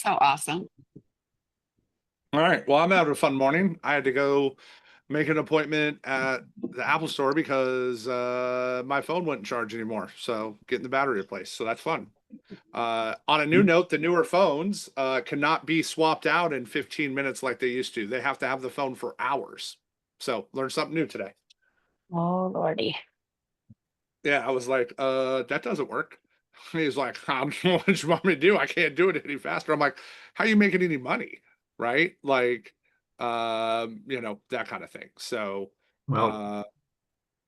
So awesome. All right. Well, I'm having a fun morning. I had to go make an appointment at the Apple store because my phone wouldn't charge anymore. So getting the battery replaced. So that's fun. On a new note, the newer phones cannot be swapped out in 15 minutes like they used to. They have to have the phone for hours. So learn something new today. Oh, Lordy. Yeah, I was like, that doesn't work. He's like, what you want me to do? I can't do it any faster. I'm like, how are you making any money? Right? Like, that kind of thing. So, Well, uh,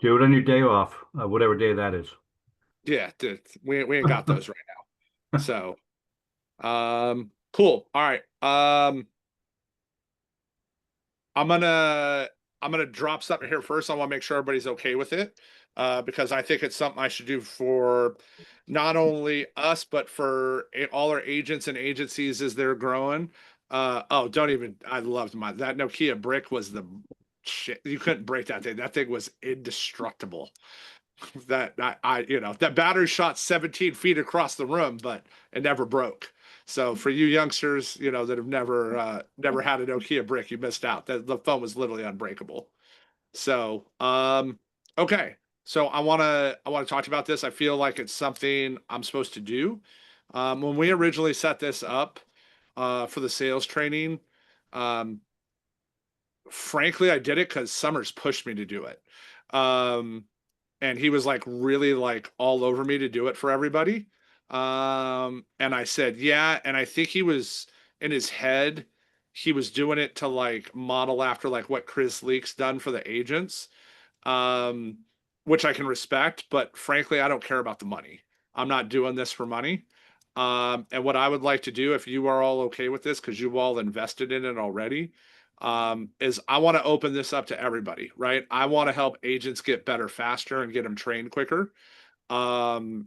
do it on your day off, whatever day that is. yeah, we ain't got those right now. So, cool. All right. I'm gonna I'm gonna drop something here first. I want to make sure everybody's okay with it, because I think it's something I should do for not only us but for all our agents and agencies as they're growing. Oh, don't even. I loved that Nokia brick was the shit. You couldn't break that thing. That thing was indestructible. That that battery shot 17 feet across the room, but it never broke. So for you youngsters, that have never had a Nokia brick, you missed out. The phone was literally unbreakable. So okay. So I wanna talk about this. I feel like it's something I'm supposed to do. When we originally set this up for the sales training, um, frankly, I did it because Summers pushed me to do it. Um, and he was like really like all over me to do it for everybody. And I said, yeah. And I think he was in his head, he was doing it to like model after like what Chris Leak's done for the agents, um, which I can respect. But frankly, I don't care about the money. I'm not doing this for money. And what I would like to do, if you are all okay with this, because you all invested in it already, is I want to open this up to everybody, right? I want to help agents get better faster and get them trained quicker. And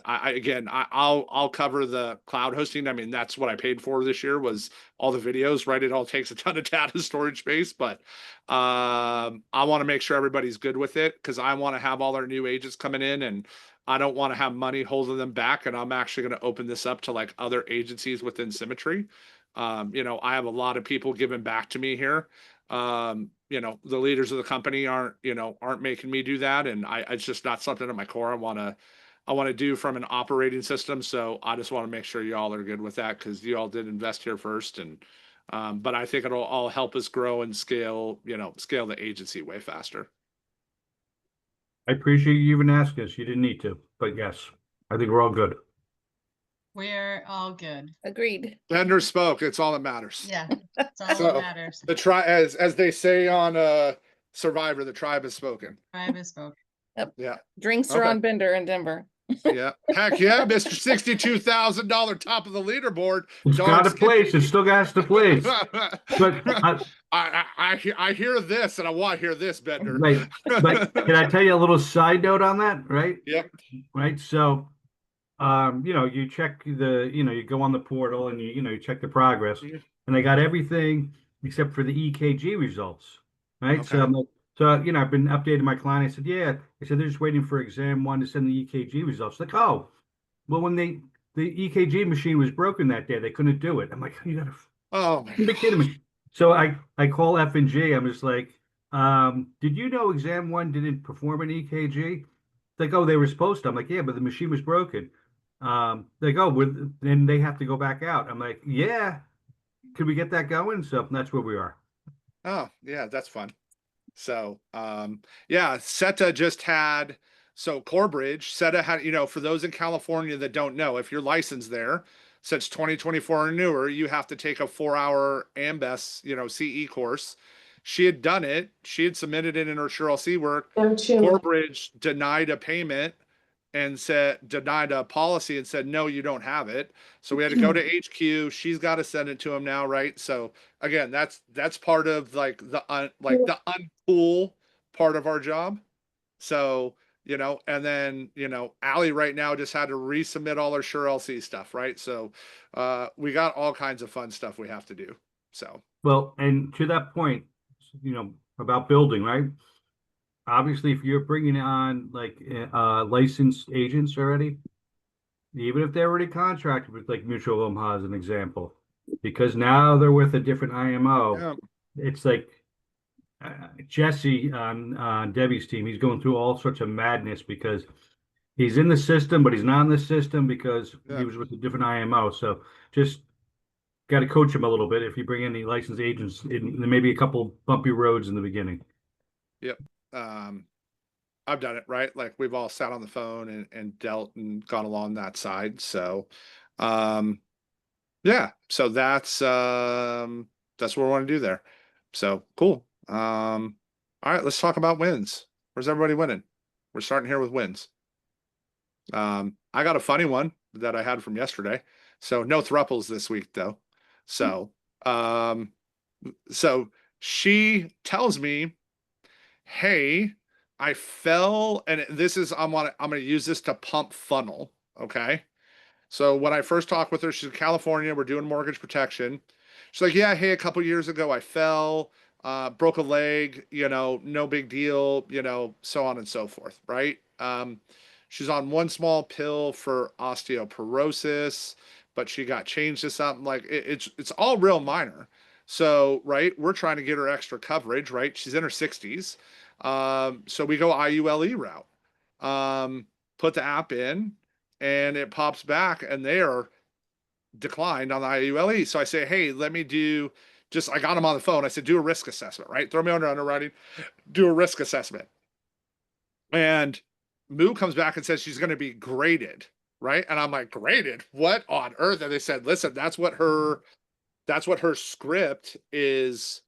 I'll cover the cloud hosting. I mean, that's what I paid for this year was all the videos, right? It all takes a ton of data storage space, but I want to make sure everybody's good with it because I want to have all our new agents coming in and I don't want to have money holding them back. And I'm actually going to open this up to like other agencies within Symmetry. I have a lot of people giving back to me here. The leaders of the company aren't making me do that. And it's just not something at my core I want to do from an operating system. So I just want to make sure y'all are good with that because you all did invest here first. And, but I think it'll all help us grow and scale the agency way faster. I appreciate you even asking us. You didn't need to, but yes, I think we're all good. We're all good. Agreed. Bender spoke. It's all that matters. Yeah, that's all So, that matters. The tribe, as they say on Survivor, the tribe has spoken. Tribe has spoken. Yep. Yeah. Drinks are Okay. on Bender in Denver. Yeah. Heck yeah, Mr. $62,000 top of the leaderboard. It's Don't got a skip place. It still got to place. But I hear this, and I want to hear this, Bender. right, but can I tell you a little side note on that? Right. Yep. Right. So, you check you go on the portal and you check the progress, and I got everything except for the EKG results. Right. Okay. So I'm like, I've been updating my client. I said, yeah. I said they're just waiting for exam one to send the EKG results. Like, oh, well, when the EKG machine was broken that day, they couldn't do it. I'm like, you gotta, Oh, you're kidding me. So I call F&G. I'm just like, did you know exam one didn't perform an EKG? Like, oh, they were supposed to. I'm like, yeah, but the machine was broken. Like, oh, then they have to go back out. I'm like, yeah, could we get that going? So that's where we are. oh, yeah, that's fun. So, SETA just had, so Corebridge, SETA had, for those in California that don't know, if you're licensed there, since 2024 or newer, you have to take a 4-hour AMBES, CE course. She had done it. She had submitted it in her SureLC work. Corebridge denied a payment and denied a policy and said, no, you don't have it. So we had to go to HQ. She's got to send it to him now. Right. So again, that's part of like the uncool part of our job. So, and then, Allie right now just had to resubmit all her SureLC stuff. Right. So, we got all kinds of fun stuff we have to do. So, well, and to that point, about building, right? Obviously, if you're bringing on like licensed agents already, even if they're already contracted with like Mutual of Omaha as an example, because now they're with a different IMO. Yeah. It's like Jesse on Debbie's team. He's going through all sorts of madness because he's in the system, but he's not in the system because Yeah. he was with a different IMO. So just got to coach him a little bit if you bring any licensed agents in, maybe a couple bumpy roads in the beginning. Yep. I've done it, right? Like we've all sat on the phone and dealt and gone along that side. So, yeah, so that's what we want to do there. So cool. All right, let's talk about wins. Where's everybody winning? We're starting here with wins. I got a funny one that I had from yesterday. So no thruples this week though. So, so she tells me, hey, I fell, and this is I'm gonna use this to pump funnel. Okay. So when I first talked with her, she's in California, we're doing mortgage protection. She's like, yeah, hey, a couple years ago I fell, broke a leg, no big deal, so on and so forth, right? She's on one small pill for osteoporosis, but she got changed to something like it's all real minor. So, right, we're trying to get her extra coverage, right? She's in her 60s. So we go IULE route. Put the app in and it pops back and they are declined on the IULE. So I say, hey, let me I got him on the phone. I said, do a risk assessment, right? Throw me under underwriting, do a risk assessment. And Moo comes back and says she's going to be graded, right? And I'm like, graded? What on earth? And they said, listen, that's what her script is,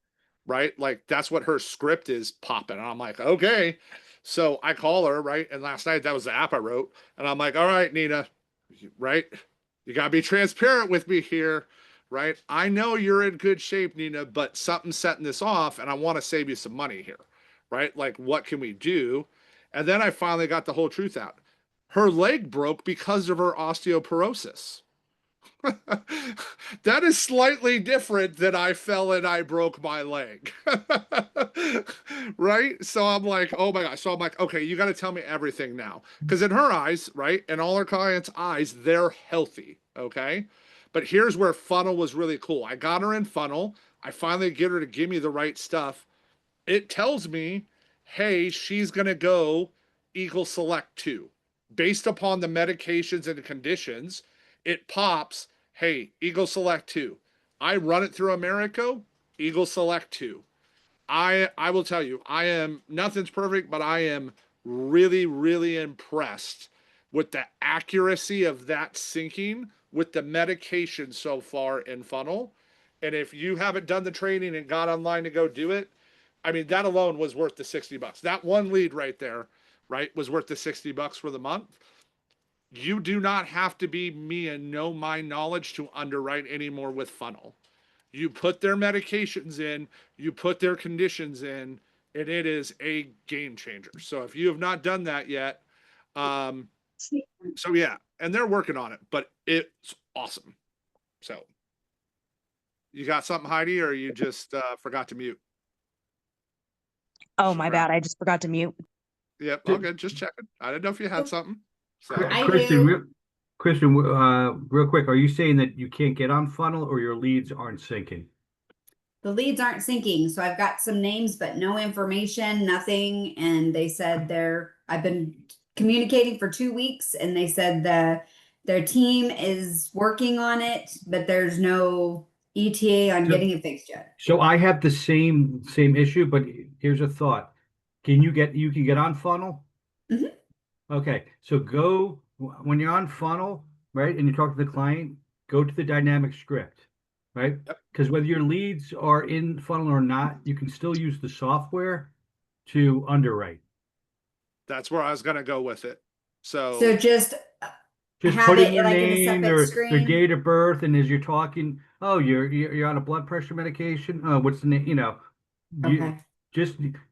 right? Like that's what her script is popping. And I'm like, okay. So I call her, right? And last night that was the app I wrote. And I'm like, all right, Nina, right? You gotta be transparent with me here, right? I know you're in good shape, Nina, but something's setting this off and I want to save you some money here, right? Like, what can we do? And then I finally got the whole truth out. Her leg broke because of her osteoporosis. That is slightly different than I fell and I broke my leg. Right? So I'm like, oh my gosh. So I'm like, okay, you got to tell me everything now. Because in her eyes, right, and all her clients' eyes, they're healthy. Okay. But here's where funnel was really cool. I got her in funnel. I finally get her to give me the right stuff. It tells me, hey, she's going to go Eagle Select 2. Based upon the medications and conditions, it pops, hey, Eagle Select 2. I run it through Americo, Eagle Select 2. I will tell you, nothing's perfect, but I am really, really impressed with the accuracy of that syncing with the medication so far in funnel. And if you haven't done the training and got online to go do it, I mean, that alone was worth the $60. That one lead right there, right, was worth the $60 for the month. You do not have to be me and know my knowledge to underwrite anymore with funnel. You put their medications in, you put their conditions in, and it is a game changer. So if you have not done that yet, so yeah, and they're working on it, but it's awesome. So you got something, Heidi, or you just forgot to mute? Oh, my bad. I just forgot to mute. Yep. Okay. Just checking. I didn't know if you had something. So Christian, real quick, are you saying that you can't get on funnel or your leads aren't syncing? The leads aren't syncing. So I've got some names, but no information, nothing. And they said I've been communicating for 2 weeks and they said their team is working on it, but there's no ETA on getting it fixed yet. So I have the same issue, but here's a thought. You can get on funnel? Mm-hmm. Okay. So when you're on funnel, right, and you talk to the client, go to the dynamic script, right? Because whether your leads are in funnel or not, you can still use the software to underwrite. That's where I was going to go with it. So just have put in it your like in a name, separate their screen. date of birth, and as you're talking, oh, you're on a blood pressure medication. Oh, what's the name? Okay.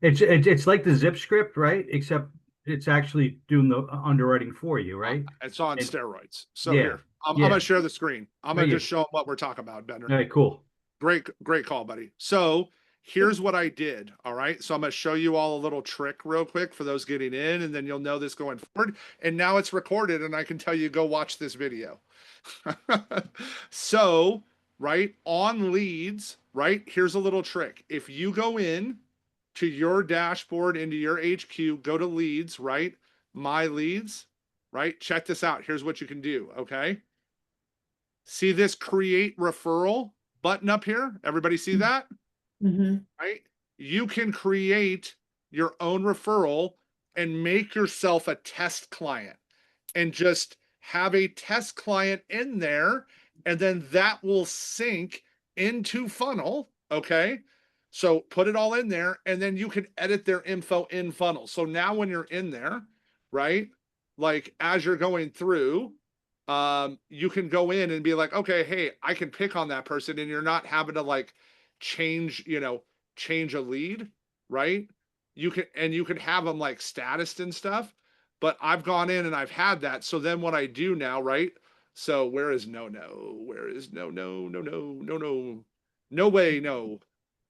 It's like the zip script, right? Except it's actually doing the underwriting for you, right? It's on steroids. So yeah, here, I'm going to share the screen. I'm going to just show them what we're talking about, Bender. All right, cool. Great call, buddy. So here's what I did. All right. So I'm going to show you all a little trick real quick for those getting in, and then you'll know this going forward. And now it's recorded, and I can tell you, go watch this video. So, right, on leads, right, here's a little trick. If you go in to your dashboard, into your HQ, go to leads, right, my leads, right, check this out. Here's what you can do, okay? See this create referral button up here? Everybody see that? Mhm. Right? You can create your own referral and make yourself a test client and just have a test client in there, and then that will sync into funnel. Okay. So put it all in there, and then you can edit their info in funnel. So now when you're in there, right, like as you're going through, you can go in and be like, okay, hey, I can pick on that person, and you're not having to like change, change a lead, right? You can have them like status and stuff, but I've gone in and I've had that. So then what I do now, right? So where is no, where is no way, no,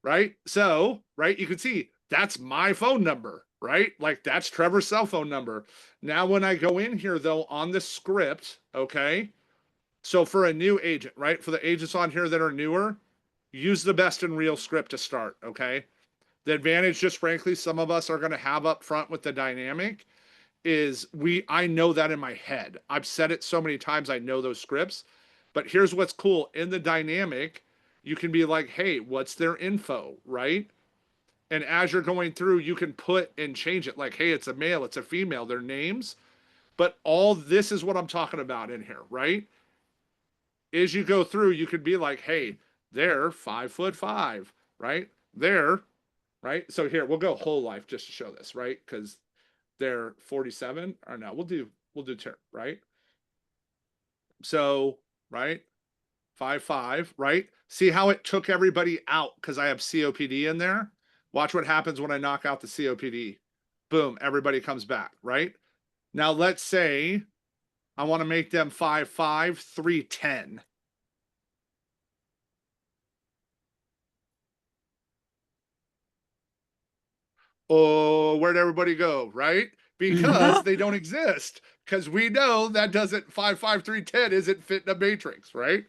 right? So, right, you can see that's my phone number, right? Like that's Trevor's cell phone number. Now, when I go in here though, on the script, okay. So for a new agent, right? For the agents on here that are newer, use the best and real script to start, okay? The advantage, just frankly, some of us are going to have up front with the dynamic is I know that in my head. I've said it so many times, I know those scripts. But here's what's cool. In the dynamic, you can be like, hey, what's their info, right? And as you're going through, you can put and change it like, hey, it's a male, it's a female, their names. But all this is what I'm talking about in here, right? As you go through, you could be like, hey, they're 5'5", right? They're right. So here, we'll go whole life just to show this, right? Because they're 47 or no, we'll do term, right? So, right, 5'5", right? See how it took everybody out because I have COPD in there. Watch what happens when I knock out the COPD. Boom, everybody comes back, right? Now let's say I want to make them 5'5", 310. Oh, where'd everybody go, right? Because they don't exist. Because we know that doesn't 5'5", 310 isn't fit in a matrix, right?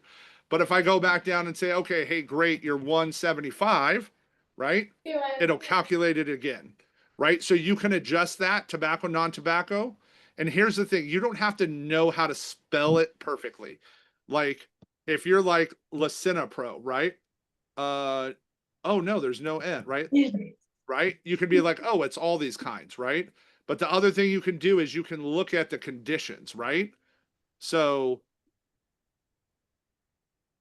But if I go back down and say, okay, hey, great, you're 175, right? It'll calculate it again, right? So you can adjust that tobacco, non-tobacco. And here's the thing, you don't have to know how to spell it perfectly. Like if you're like Pro, right? Oh no, there's no N, right? Right? You can be like, oh, it's all these kinds, right? But the other thing you can do is you can look at the conditions, right? So,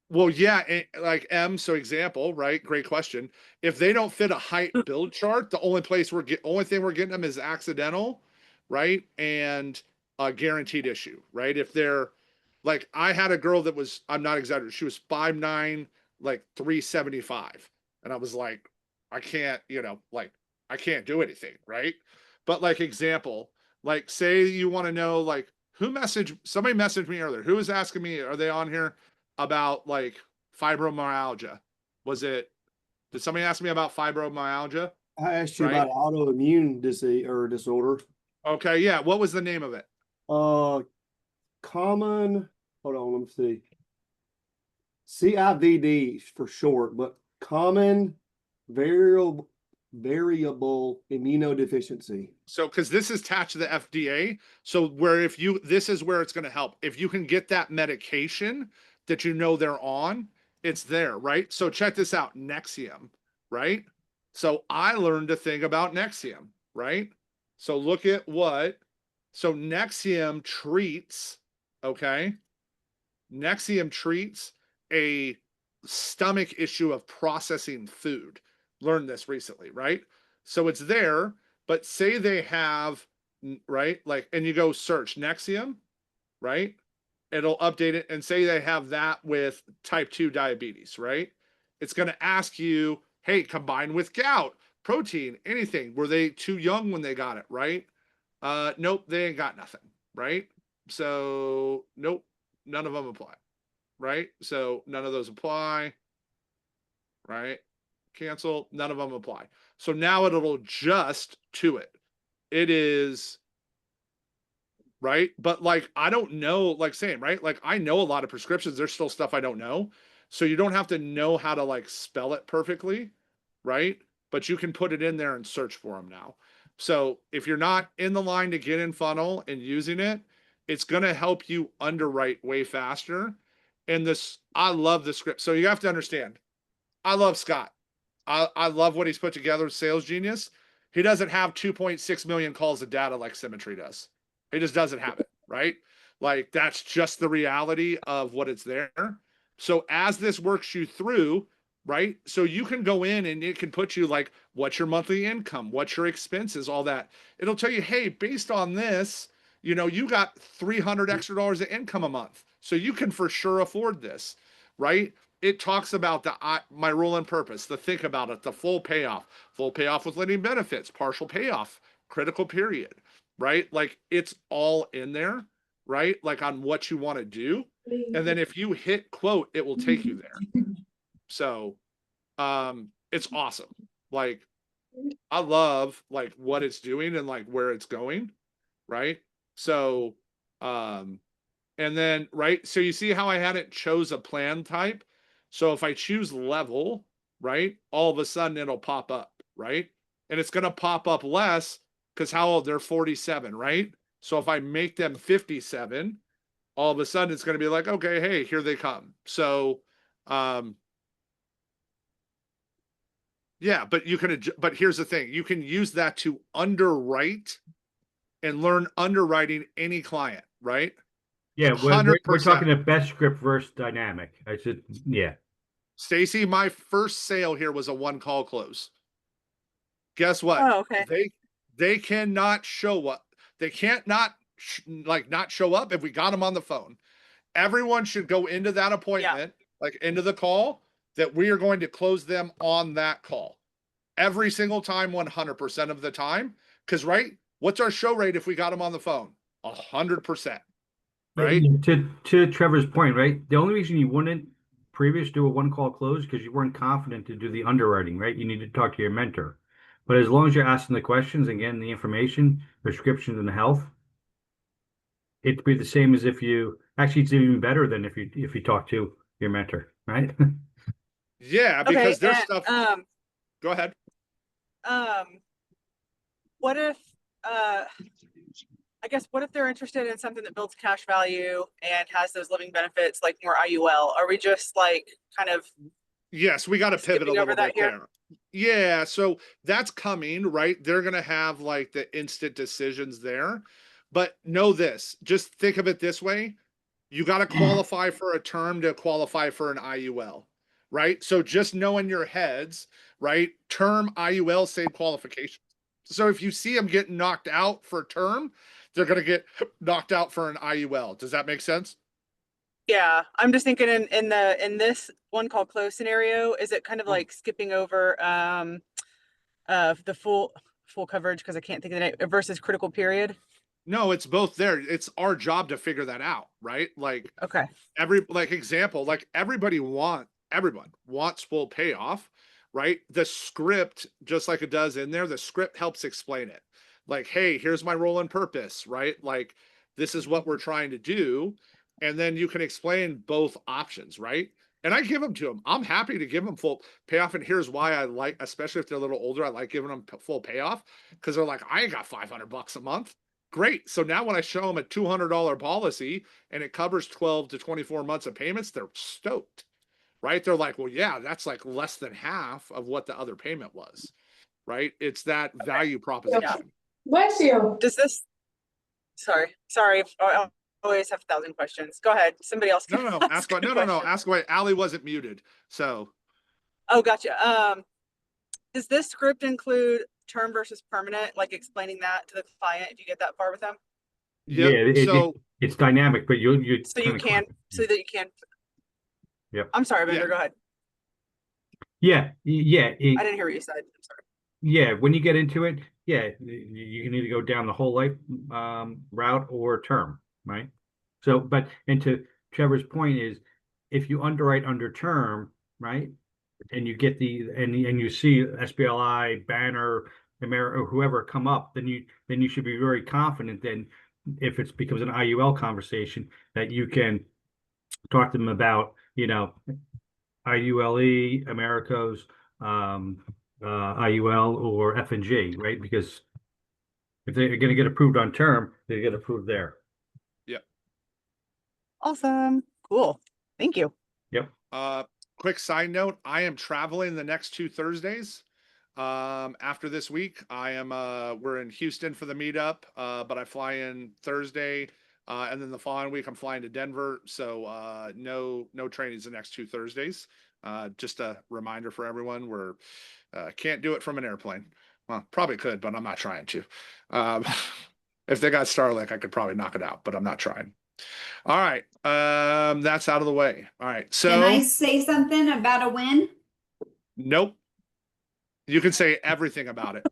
well, yeah, like M, so example, right? Great question. If they don't fit a height build chart, the only thing we're getting them is accidental, right? And a guaranteed issue, right? If they're like, I had a girl that was, I'm not exaggerating, she was 5'9", like 375. And I was like, I can't, like, I can't do anything, right? But like example, like say you want to know, like somebody messaged me earlier. Who was asking me, are they on here about like fibromyalgia? Did somebody ask me about fibromyalgia? I asked you Right. about autoimmune disease or disorder. Okay, yeah. What was the name of it? Common, hold on, let me see. CIVD for short, but common variable immunodeficiency. So, because this is attached to the FDA, so this is where it's going to help. If you can get that medication that they're on, it's there, right? So check this out, Nexium, right? So I learned a thing about Nexium, right? So look at so Nexium treats, okay? Nexium treats a stomach issue of processing food. Learned this recently, right? So it's there, but say they have, right? Like, and you go search Nexium, right? It'll update it and say they have that with type 2 diabetes, right? It's going to ask you, hey, combined with gout, protein, anything. Were they too young when they got it, right? Nope, they ain't got nothing, right? So, nope, none of them apply, right? So none of those apply, right? cancel, none of them apply. So now it'll adjust to it. It is right. But like, I don't know, like saying, right? Like I know a lot of prescriptions. There's still stuff I don't know. So you don't have to know how to like spell it perfectly, right? But you can put it in there and search for them now. So if you're not in the line to get in funnel and using it, it's going to help you underwrite way faster. And this, I love the script. So you have to understand, I love Scott. I love what he's put together with Sales Genius. He doesn't have 2.6 million calls of data like Symmetry does. He just doesn't have it, right? Like that's just the reality of what it's there. So as this works you through, right? So you can go in and it can put you like, what's your monthly income? What's your expenses? All that. It'll tell you, hey, based on this, you know, you got $300 extra of income a month. So you can for sure afford this, right? It talks about my role and purpose, the think about it, the full payoff with living benefits, partial payoff, critical period, right? Like it's all in there, right? Like on what you want to do. And then if you hit quote, it will take you there. So it's awesome. Like I love like what it's doing and like where it's going, right? So and then right, so you see how I hadn't chose a plan type. So if I choose level, right, all of a sudden it'll pop up, right? And it's going to pop up less because how old? They're 47, right? So if I make them 57, all of a sudden it's going to be like, okay, hey, here they come. So, yeah, but you can, but here's the thing. You can use that to underwrite and learn underwriting any client, right? Yeah, we're 100%. talking the best script versus dynamic. I said, yeah. Stacy, my first sale here was a 1-call close. Guess what? Oh, okay. They cannot show up. They can't not show up if we got them on the phone. Everyone should go into that appointment, like into the call, that we are going to close them on that call every single time, 100% of the time. Because right, what's our show rate if we got them on the phone? 100%. Right. To Trevor's point, right? The only reason you wouldn't previous do a 1-call close because you weren't confident to do the underwriting, right? You need to talk to your mentor. But as long as you're asking the questions and getting the information, prescriptions and health, it'd be the same as if you actually, it's even better than if you talk to your mentor, right? Yeah, because Okay, there's stuff. Go ahead. What if I guess what if they're interested in something that builds cash value and has those living benefits like more IUL? Are we just like kind of Yes, we got to pivot a little bit here? there. Yeah, so that's coming, right? They're going to have like the instant decisions there. But know this, just think of it this way. You got to qualify for a term to qualify for an IUL, right? So just know in your heads, right? Term, IUL, same qualification. So if you see them getting knocked out for term, they're going to get knocked out for an IUL. Does that make sense? Yeah, I'm just thinking in this 1-call close scenario, is it kind of like skipping over the full coverage because I can't think of the name versus critical period? No, it's both there. It's our job to figure that out, right? Like Okay. everyone wants full payoff, right? The script, just like it does in there, the script helps explain it. Like, hey, here's my role and purpose, right? Like, this is what we're trying to do. And then you can explain both options, right? And I give them to them. I'm happy to give them full payoff. And here's why I like, especially if they're a little older, I like giving them full payoff because they're like, I ain't got $500 a month. Great. So now when I show them a $200 policy and it covers 12 to 24 months of payments, they're stoked, right? They're like, well, yeah, that's like less than half of what the other payment was, right? It's that value proposition. Bless you. Does this? Sorry. I always have 1,000 questions. Go ahead. Somebody else. No. Ask away. No. Ask away. Allie wasn't muted. So. Oh, gotcha. Does this script include term versus permanent, like explaining that to the client if you get that far with them? Yep. Yeah, it's dynamic, but you so that you can. Yep. I'm sorry, Bender. Yeah. Go ahead. Yeah. I didn't hear what you said. I'm sorry. Yeah, when you get into it, yeah, you can either go down the whole life route or term, right? So, and to Trevor's point is, if you underwrite under term, right, and you get and you see SBLI, Banner, America, or whoever come up, then you should be very confident. Then, if it becomes an IUL conversation, that you can talk to them about, IULE, Americos, IUL, or F&G, right? Because if they're going to get approved on term, they get approved there. Awesome. Cool. Thank you. Yep. Quick side note, I am traveling the next 2 Thursdays. After this week, we're in Houston for the meetup, but I fly in Thursday, and then the following week I'm flying to Denver. So, no trainings the next 2 Thursdays. Just a reminder for everyone, we're, can't do it from an airplane. Well, probably could, but I'm not trying to. If they got Starlink, I could probably knock it out, but I'm not trying. All right. That's out of the way. All right. So Can I say something about a win? nope. You can say everything about it.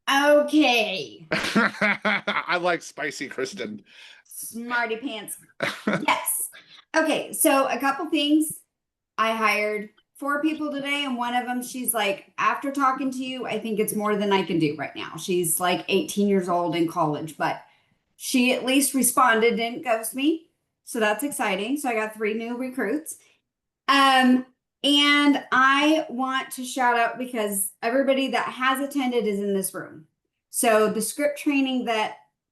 Okay. I like spicy, Kristen. Smarty pants. Yes. Okay, so a couple things. I hired 4 people today, and one of them, she's like, after talking to you, I think it's more than I can do right now. She's like 18 years old in college, but she at least responded, didn't ghost me. So that's exciting. So I got 3 new recruits. And I want to shout out because everybody that has attended is in this room. So the script training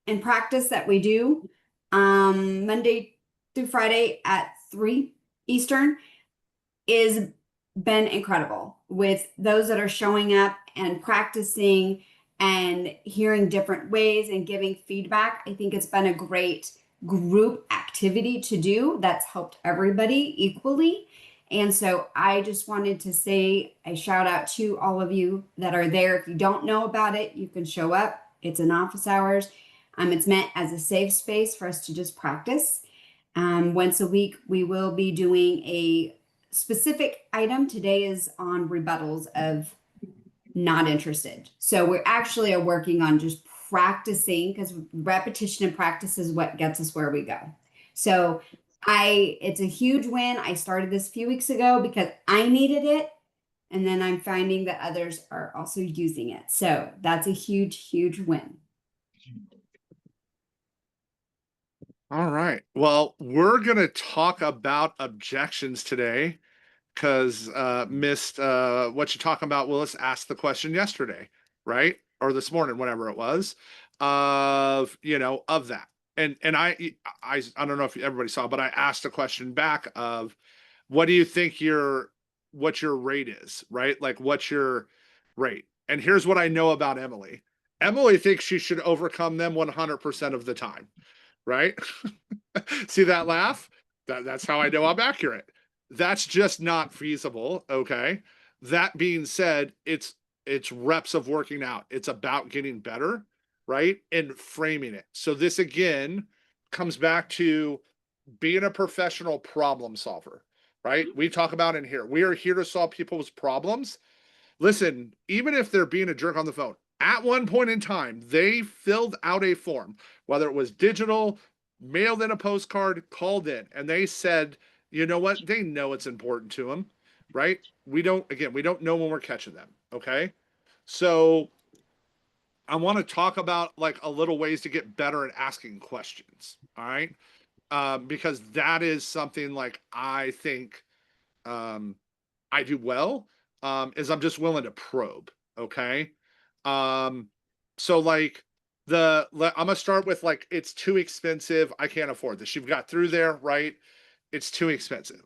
and practice that we do Monday through Friday at 3 Eastern is been incredible with those that are showing up and practicing and hearing different ways and giving feedback. I think it's been a great group activity to do that's helped everybody equally. And so I just wanted to say a shout out to all of you that are there. If you don't know about it, you can show up. It's in office hours. It's meant as a safe space for us to just practice. Once a week, we will be doing a specific item. Today is on rebuttals of not interested. So we're actually working on just practicing, because repetition and practice is what gets us where we go. So it's a huge win. I started this a few weeks ago because I needed it. And then I'm finding that others are also using it. So that's a huge, huge win. All right. Well, we're going to talk about objections today because missed what you're talking about. Willis asked the question yesterday, right? Or this morning, whatever it was, of that. And I don't know if everybody saw, but I asked a question back of what do you think what your rate is, right? Like what's your rate? And here's what I know about Emily. Emily thinks she should overcome them 100% of the time, right? See that laugh? That's how I know I'm accurate. That's just not feasible. Okay. That being said, it's reps of working out. It's about getting better, right? And framing it. So this again comes back to being a professional problem solver, right? We talk about in here. We are here to solve people's problems. Listen, even if they're being a jerk on the phone, at one point in time, they filled out a form, whether it was digital, mailed in a postcard, called in, and they said, you know what? They know it's important to them, right? We don't know when we're catching them. Okay. So I want to talk about like a little ways to get better at asking questions. All right. Because that is something like I think I do well, is I'm just willing to probe. Okay. So like I'm gonna start with like, it's too expensive. I can't afford this. You've got through there, right? It's too expensive.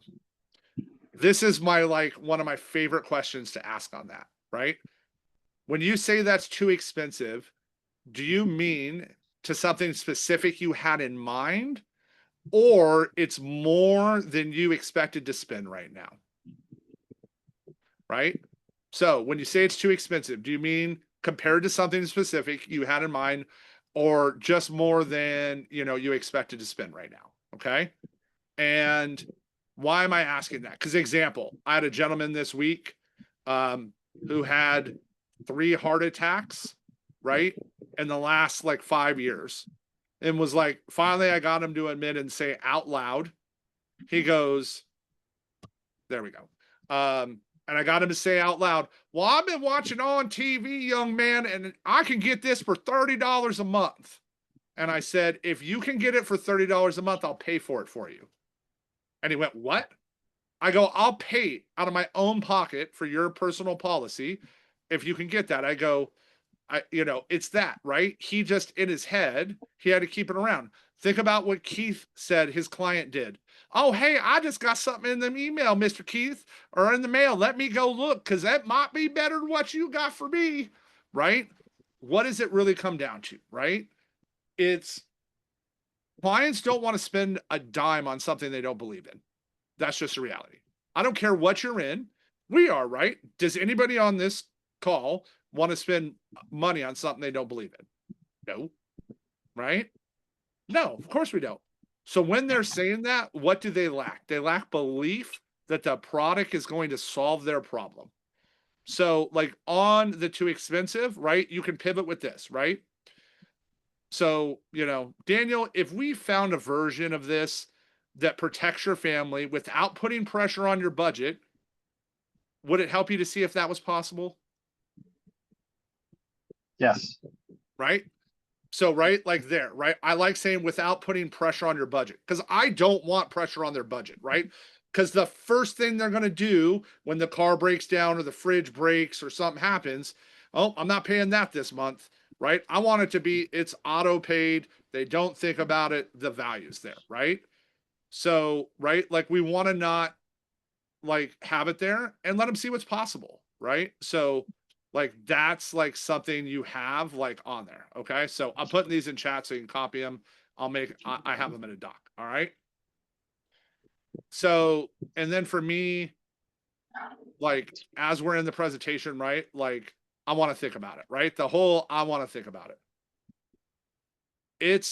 This is one of my favorite questions to ask on that, right? When you say that's too expensive, do you mean to something specific you had in mind, or it's more than you expected to spend right now? Right? So when you say it's too expensive, do you mean compared to something specific you had in mind, or just more than, you expected to spend right now? Okay. And why am I asking that? Because example, I had a gentleman this week who had 3 heart attacks, right? In the last 5 years, and was like, finally, I got him to admit and say out loud, he goes, there we go. And I got him to say out loud, well, I've been watching on TV, young man, and I can get this for $30 a month. And I said, if you can get it for $30 a month, I'll pay for it for you. And he went, what? I go, I'll pay out of my own pocket for your personal policy if you can get that. I go, it's that, right? He just, in his head, he had to keep it around. Think about what Keith said his client did. Oh, hey, I just got something in the email, Mr. Keith, or in the mail. Let me go look, because that might be better than what you got for me, right? What does it really come down to, right? It's clients don't want to spend a dime on something they don't believe in. That's just a reality. I don't care what you're in. We are, right? Does anybody on this call want to spend money on something they don't believe in? No, right? No, of course we don't. So when they're saying that, what do they lack? They lack belief that the product is going to solve their problem. So like on the too expensive, right? You can pivot with this, right? So, Daniel, if we found a version of this that protects your family without putting pressure on your budget, would it help you to see if that was possible? Yes. Right? So, right, like there, right? I like saying without putting pressure on your budget, because I don't want pressure on their budget, right? Because the first thing they're going to do when the car breaks down or the fridge breaks or something happens, oh, I'm not paying that this month, right? I want it to be, it's auto paid. They don't think about it. The value's there, right? So, right, like we want to not like have it there and let them see what's possible, right? So, like that's like something you have like on there. Okay. So I'm putting these in chat so you can copy them. I have them in a doc. All right. So, and then for me, like as we're in the presentation, right? Like I want to think about it, right? I want to think about it.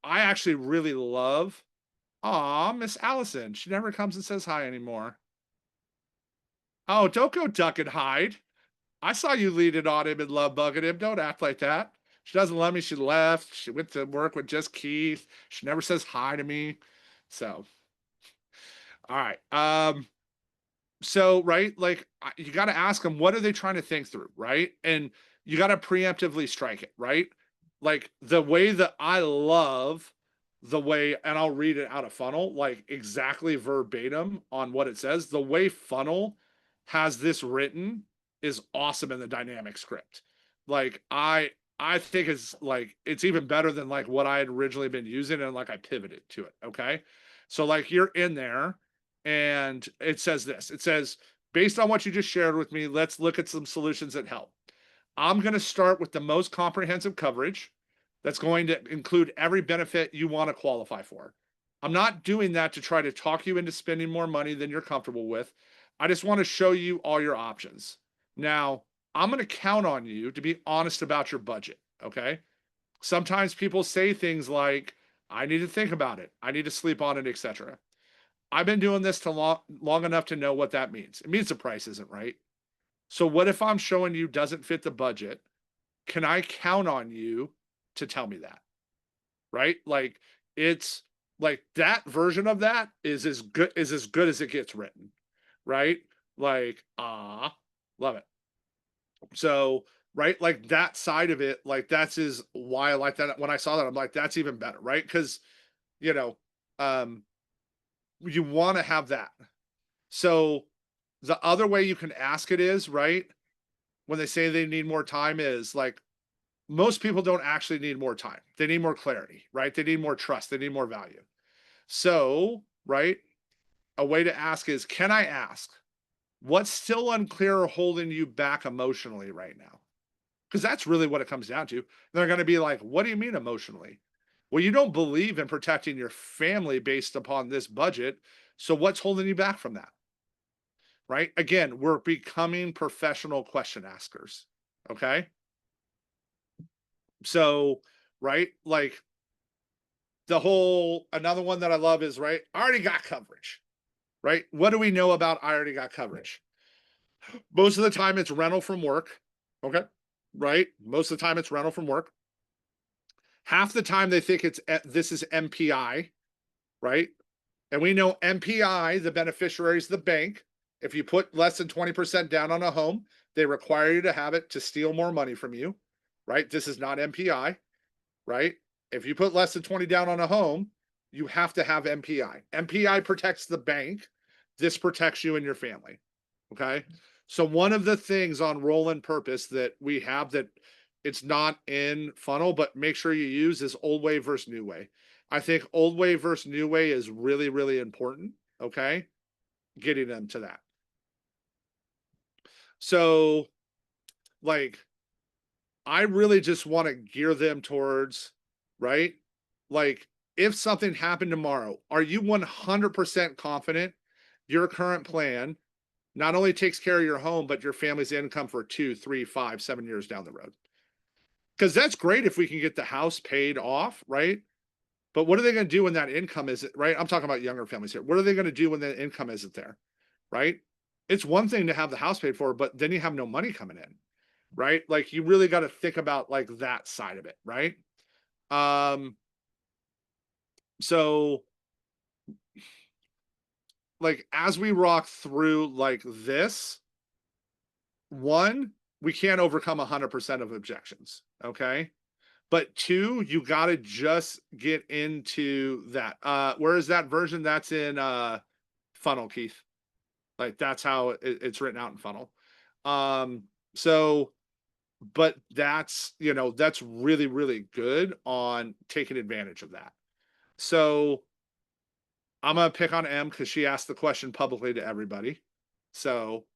I actually really love, Miss Allison. She never comes and says hi anymore. Oh, don't go duck and hide. I saw you leading on him and love bugging him. Don't act like that. She doesn't love me. She left. She went to work with just Keith. She never says hi to me. So, all right. So, right, like you got to ask them, what are they trying to think through, right? And you got to preemptively strike it, right? Like the way that I love the way, and I'll read it out of Funnel, like exactly verbatim on what it says. The way Funnel has this written is awesome in the dynamic script. Like I think it's even better than like what I had originally been using, and like I pivoted to it. Okay. So like you're in there and it says this. It says, based on what you just shared with me, let's look at some solutions that help. I'm going to start with the most comprehensive coverage that's going to include every benefit you want to qualify for. I'm not doing that to try to talk you into spending more money than you're comfortable with. I just want to show you all your options. Now, I'm going to count on you to be honest about your budget, okay? Sometimes people say things like, I need to think about it. I need to sleep on it, etc. I've been doing this long enough to know what that means. It means the price isn't right. So what if I'm showing you doesn't fit the budget? Can I count on you to tell me that? Right? Like it's like that version of that is as good as it gets written. Right? Like, love it. So, right, like that side of it, like that's why I like that. When I saw that, I'm like, that's even better, right? Because you want to have that. So the other way you can ask it is, right, when they say they need more time, is like most people don't actually need more time. They need more clarity, right? They need more trust. They need more value. So, right, a way to ask is, can I ask what's still unclear or holding you back emotionally right now? Because that's really what it comes down to. They're going to be like, what do you mean emotionally? Well, you don't believe in protecting your family based upon this budget. So what's holding you back from that? Right? Again, we're becoming professional question askers. Okay. So, right, like another one that I love is, right, I already got coverage. Right? What do we know about I already got coverage? Most of the time it's rental from work. Okay. Right? Most of the time it's rental from work. Half the time they think this is MPI, right? And we know MPI, the beneficiary is the bank. If you put less than 20% down on a home, they require you to have it to steal more money from you, right? This is not MPI, right? If you put less than 20 down on a home, you have to have MPI. MPI protects the bank. This protects you and your family. Okay. So one of the things on roll in purpose that we have that it's not in funnel, but make sure you use is old way versus new way. I think old way versus new way is really, really important. Okay. Getting them to that. So like, I really just want to gear them towards, right? Like, if something happened tomorrow, are you 100% confident your current plan not only takes care of your home, but your family's income for 2, 3, 5, 7 years down the road? Because that's great if we can get the house paid off, right? But what are they going to do when that income isn't, right? I'm talking about younger families here. What are they going to do when the income isn't there, right? It's one thing to have the house paid for, but then you have no money coming in, right? Like you really got to think about like that side of it, right? So like as we rock through like this, one, we can't overcome 100% of objections, okay? But two, you got to just get into that. Where is that version? That's in funnel, Keith. Like that's how it's written out in funnel. So, but that's, you know, that's really, really good on taking advantage of that. So I'm going to pick on M because she asked the question publicly to everybody. So,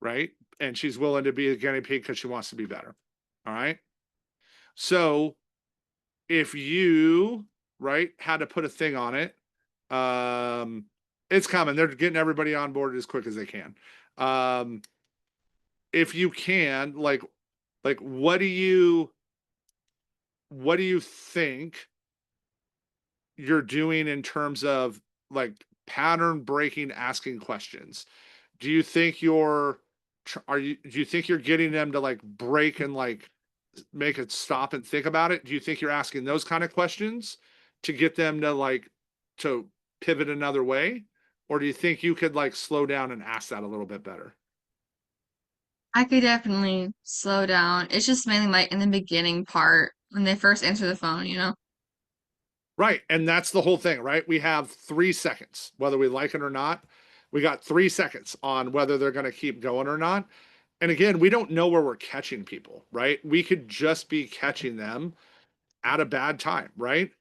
right. And she's willing to be a guinea pig because she wants to be better. All right. So if you, right, had to put a thing on it, it's coming. They're getting everybody on board as quick as they can. If you can, like, what do you think you're doing in terms of like pattern breaking, asking questions? Do you think do you think you're getting them to like break and like make it stop and think about it? Do you think you're asking those kind of questions to get them to like to pivot another way? Or do you think you could like slow down and ask that a little bit better? I could definitely slow down. It's just mainly like in the beginning part when they first answer the phone, you know? Right. And that's the whole thing, right? We have 3 seconds, whether we like it or not. We got 3 seconds on whether they're going to keep going or not. And again, we don't know where we're catching people, right? We could just be catching them at a bad time, right?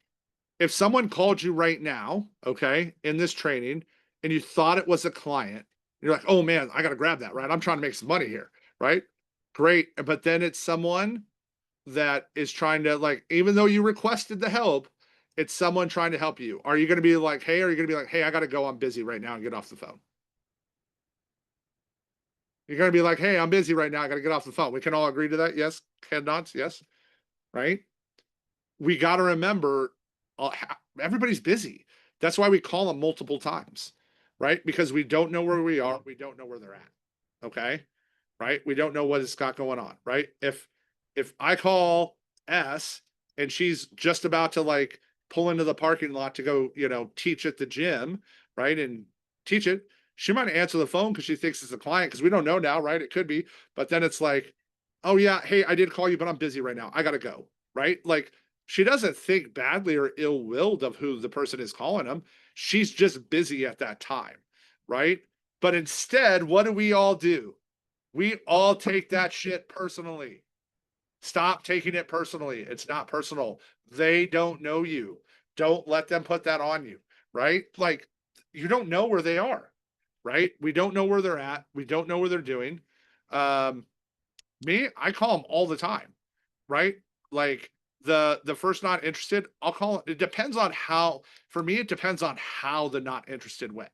If someone called you right now, okay, in this training, and you thought it was a client, you're like, oh man, I got to grab that, right? I'm trying to make some money here, right? Great. But then it's someone that is trying to like, even though you requested the help, it's someone trying to help you. Are you going to be like, hey, or are you going to be like, hey, I got to go, I'm busy right now and get off the phone? You're going to be like, hey, I'm busy right now. I got to get off the phone. We can all agree to that. Yes. Head nods. Yes. Right. We got to remember everybody's busy. That's why we call them multiple times, right? Because we don't know where we are. We don't know where they're at. Okay. Right. We don't know what it's got going on. Right. If I call S and she's just about to like pull into the parking lot to go, you know, teach at the gym, right? And teach it, she might answer the phone because she thinks it's a client because we don't know now, right? It could be, but then it's like, oh yeah, hey, I did call you, but I'm busy right now. I gotta go, right? Like she doesn't think badly or ill-willed of who the person is calling them. She's just busy at that time, right? But instead, what do? We all take that shit personally. Stop taking it personally. It's not personal. They don't know you. Don't let them put that on you, right? Like you don't know where they are, right? We don't know where they're at. We don't know what they're doing. Me, I call them all the time, right? Like the first not interested, I'll call it. It depends on how, for me, it depends on how the not interested went.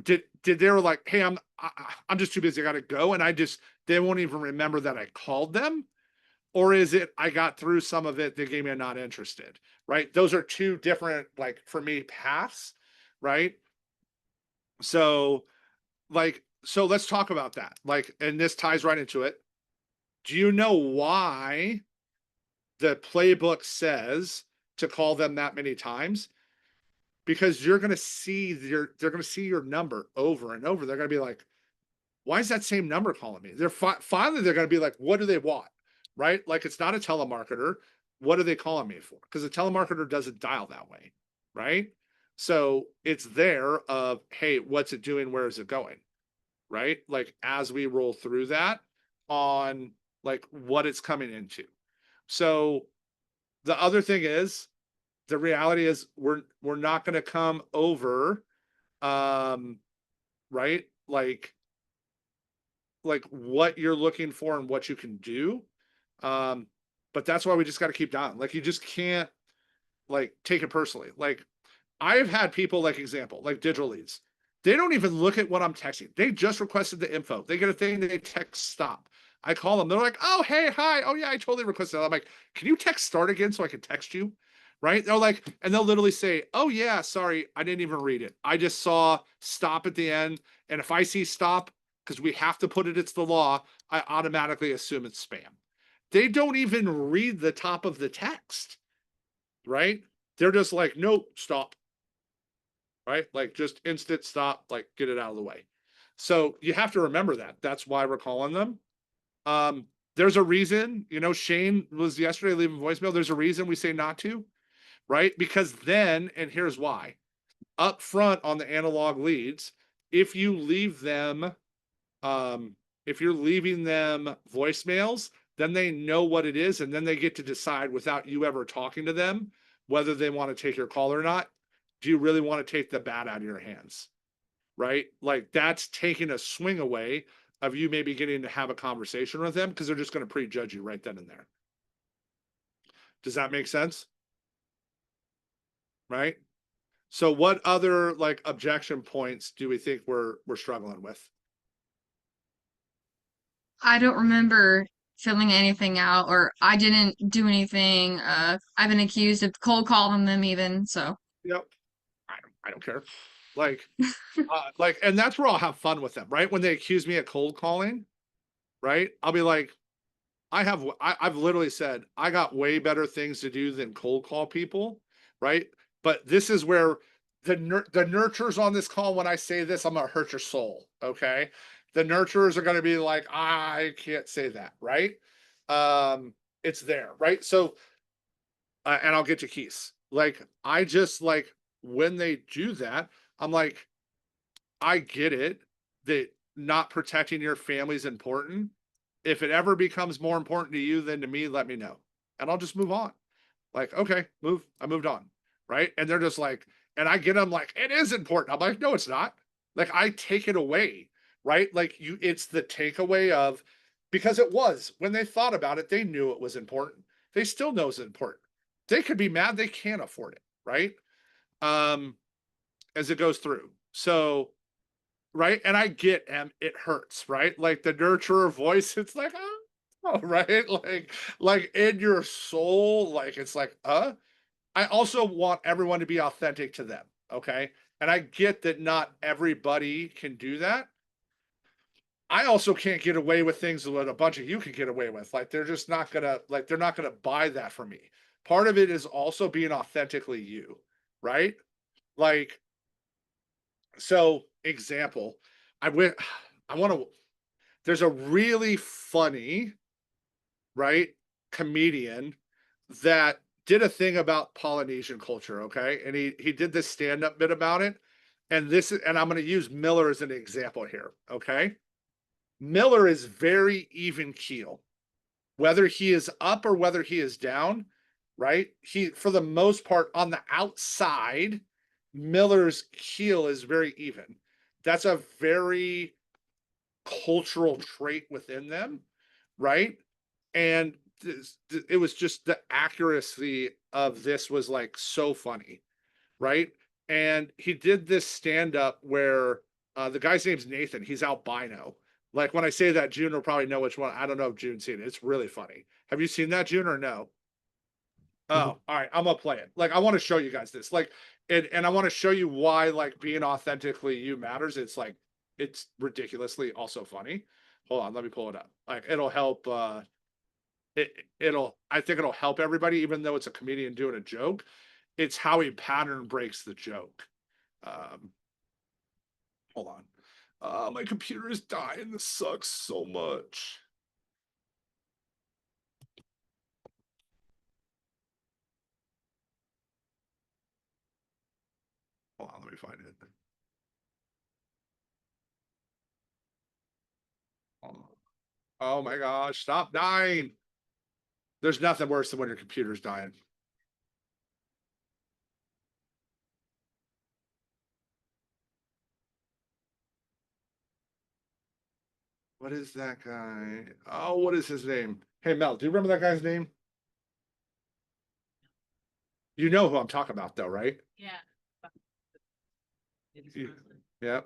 Did they were like, hey, I'm just too busy. I got to go. And they won't even remember that I called them. Or is it I got through some of it, they gave me a not interested, right? Those are two different, like for me, paths, right? So let's talk about that. Like, and this ties right into it. Do you know why the playbook says to call them that many times? Because they're going to see your number over and over. They're going to be like, why is that same number calling me? They're finally, they're going to be like, what do they want? Right? Like, it's not a telemarketer. What are they calling me for? Because a telemarketer doesn't dial that way. Right? So it's there of, hey, what's it doing? Where is it going? Right? Like, as we roll through that on like what it's coming into. So the other thing is, the reality is we're not going to come over, right? Like what you're looking for and what you can do. But that's why we just got to keep down. Like, you just can't like take it personally. Like, I've had people, like, example, like digital leads. They don't even look at what I'm texting. They just requested the info. They get a thing, they text stop. I call them. They're like, oh, hey, hi. Oh, yeah, I totally requested that. I'm like, can you text start again so I can text you? Right? They're like, and they'll literally say, oh, yeah, sorry, I didn't even read it. I just saw stop at the end. And if I see stop, because we have to put it, it's the law, I automatically assume it's spam. They don't even read the top of the text. Right? They're just like, nope, stop. Right? Like, just instant stop, like, get it out of the way. So you have to remember that. That's why we're calling them. There's a reason, Shane was yesterday leaving voicemail. There's a reason we say not to, right? Because then, and here's why, up front on the analog leads, if you leave them, if you're leaving them voicemails, then they know what it is. And then they get to decide without you ever talking to them, whether they want to take your call or not. Do you really want to take the bat out of your hands? Right? Like, that's taking a swing away of you maybe getting to have a conversation with them, because they're just going to prejudge you right then and there. Does that make sense? Right? So what other like objection points do we think we're struggling with? I don't remember filling anything out, or I didn't do anything. I've been accused of cold calling them even, so. Yep. I don't care. Like, and that's where I'll have fun with them, right? When they accuse me of cold calling, right? I'll be like, I've literally said, I got way better things to do than cold call people, right? But this is where the nurturers on this call, when I say this, I'm going to hurt your soul, okay? The nurturers are going to be like, I can't say that, right? It's there, right? So, and I'll get to Keys. Like, I just like, when they do that, I'm like, I get it that not protecting your family is important. If it ever becomes more important to you than to me, let me know. And I'll just move on. Like, okay, I moved on. Right. And they're just like, and I get them like, it is important. I'm like, no, it's not. Like, I take it away. Right. Like, it's the takeaway of, because it was, when they thought about it, they knew it was important. They still know it's important. They could be mad they can't afford it. Right. As it goes through. So, right. And I get, it hurts, right? Like, the nurturer voice, it's like, oh, right. Like in your soul, like, it's like, I also want everyone to be authentic to them. Okay. And I get that not everybody can do that. I also can't get away with things that a bunch of you can get away with. Like, they're just not gonna, like, they're not gonna buy that from me. Part of it is also being authentically you, right? Like, so example, I want to, there's a really funny, right, comedian that did a thing about Polynesian culture, okay? And he did this stand-up bit about it. And I'm going to use Miller as an example here, okay? Miller is very even keel. Whether he is up or whether he is down, right? He, for the most part, on the outside, Miller's keel is very even. That's a very cultural trait within them, right? And it was just the accuracy of this was like so funny, right? And he did this stand up where the guy's name's Nathan. He's albino. Like, when I say that, June will probably know which one. I don't know if June's seen it. It's really funny. Have you seen that, June, or no? Oh, all right. I'm gonna play it. Like, I want to show you guys this. Like, and I want to show you why, like, being authentically you matters. It's like, it's ridiculously also funny. Hold on, let me pull it up. Like, it'll help. I think it'll help everybody, even though it's a comedian doing a joke. It's how he pattern breaks the joke. Hold on. My computer is dying. This sucks so much. Hold on, let me find it. Oh my gosh, stop dying. There's nothing worse than when your computer's dying. What is that guy? Oh, what is his name? Hey, Mel, do you remember that guy's name? You know who I'm talking about, though, right? Yeah. Yeah.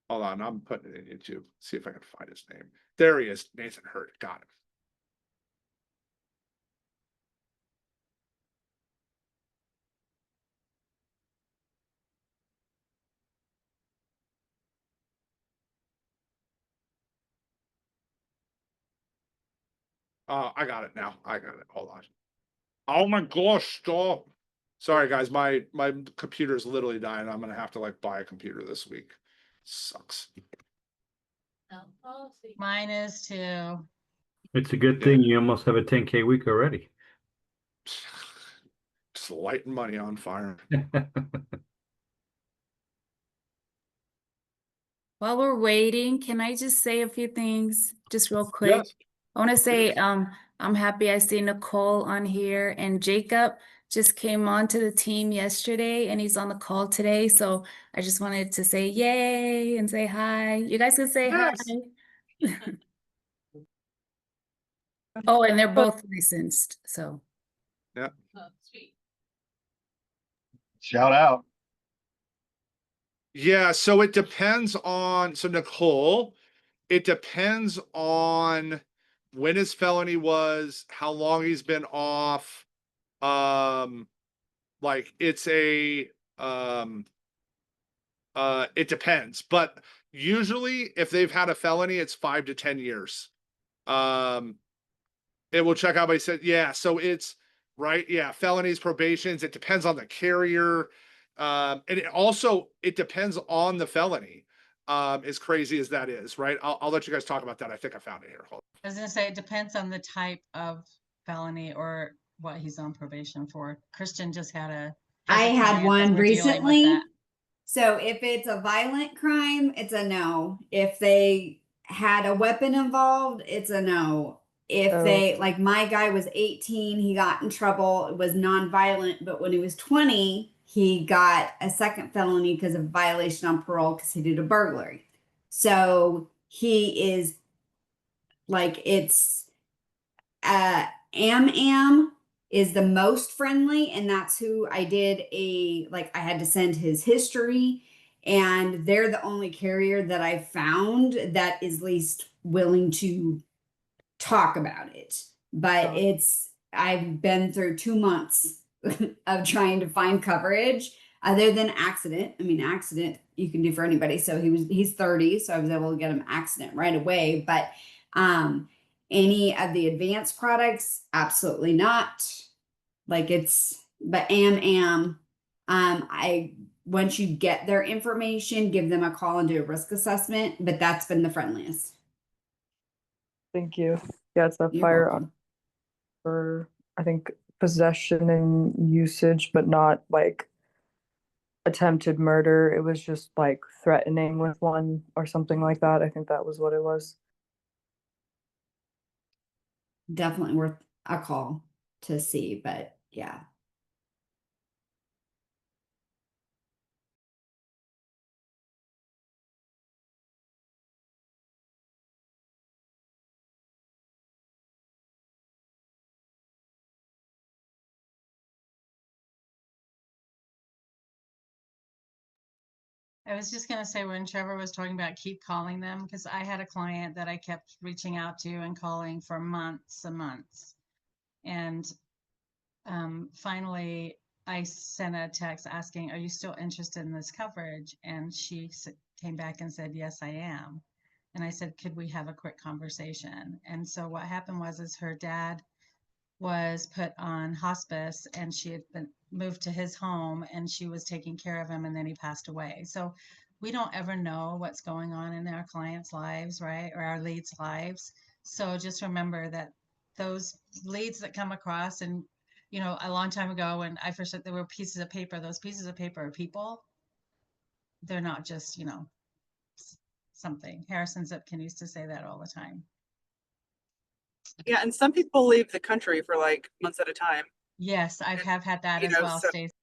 Hold on, I'm putting it in YouTube. See if I can find his name. There he is, Nathan Hurt. Got him. I got it now. I got it. Hold on. Oh my gosh, stop. Sorry guys, my computer is literally dying. I'm gonna have to like buy a computer this week. Sucks. Mine is too. It's a good thing you almost have a 10K week already. Just lighting money on fire. While we're waiting, can I just say a few things just real quick? Yes. I want to say I'm happy I see Nicole on here, and Jacob just came onto the team yesterday and he's on the call today. So I just wanted to say yay and say hi. You guys can say Yes. hi. Oh, and they're both licensed. So Yeah. Sweet. Shout out. Yeah, so it depends on Nicole, it depends on when his felony was, how long he's been off. Like it's a it depends, but usually if they've had a felony, it's 5 to 10 years. It will check out, but he said, yeah, so it's right. Yeah, felonies, probations, it depends on the carrier. And it depends on the felony. As crazy as that is, right? I'll let you guys talk about that. I think I found it here. Hold I was gonna say it depends on the type of felony or what he's on probation for. Christian just had a. I has a had client that one we're dealing with recently. that. So if it's a violent crime, it's a no. If they had a weapon involved, it's a no. If they, like my guy was 18, he got in trouble, it was non-violent, but when he was 20, he got a second felony because of violation on parole because he did a burglary. So he is like, it's Am is the most friendly, and that's who I did I had to send his history, and they're the only carrier that I found that is least willing to talk about it. But I've been through 2 months of trying to find coverage other than accident. I mean, accident you can do for anybody. So he's 30, so I was able to get him accident right away. But any of the advanced products, absolutely not. But I once you get their information, give them a call and do a risk assessment. But that's been the friendliest. Thank you. Yeah, it's a You're firearm welcome. for, I think, possession and usage, but not like attempted murder. It was just like threatening with one or something like that. I think that was what it was. Definitely worth a call to see, but yeah. I was just gonna say when Trevor was talking about keep calling them, because I had a client that I kept reaching out to and calling for months and months. And finally I sent a text asking, are you still interested in this coverage? And she came back and said, yes, I am. And I said, could we have a quick conversation? And so what happened was her dad was put on hospice, and she had been moved to his home, and she was taking care of him, and then he passed away. So we don't ever know what's going on in our clients' lives, right? Or our leads' lives. So just remember that those leads that come across, and a long time ago when I first said there were pieces of paper, those pieces of paper are people. They're not just, something. Harrison Zipkin used to say that all the time. Yeah, and some people leave the country for like months at a time. Yes, I have had that as well, Stacey.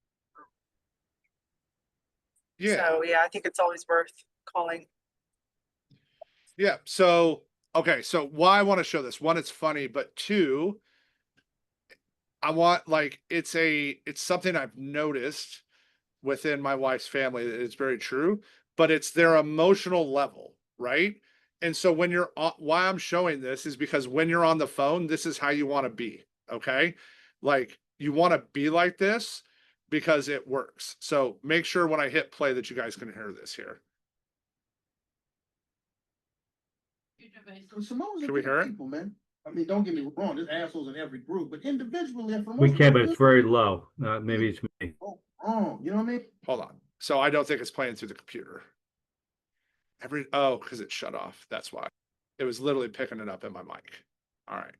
Yeah. So yeah, I think it's always worth calling. Yeah. So, okay. So why I want to show this, one, it's funny, but two, I want, like, it's something I've noticed within my wife's family that it's very true, but it's their emotional level, right? And so when you're why I'm showing this is because when you're on the phone, this is how you want to be. Okay. Like, you want to be like this because it works. So make sure when I hit play that you guys can hear this here. Can we hear it? People, man. I mean, don't get me wrong, there's assholes in every group, but individually, for the We most can, part, but it's very low. Maybe it's me. wrong. You know what I mean? Hold on. So I don't think it's playing through the computer. Because it shut off. That's why. It was literally picking it up in my mic. All right.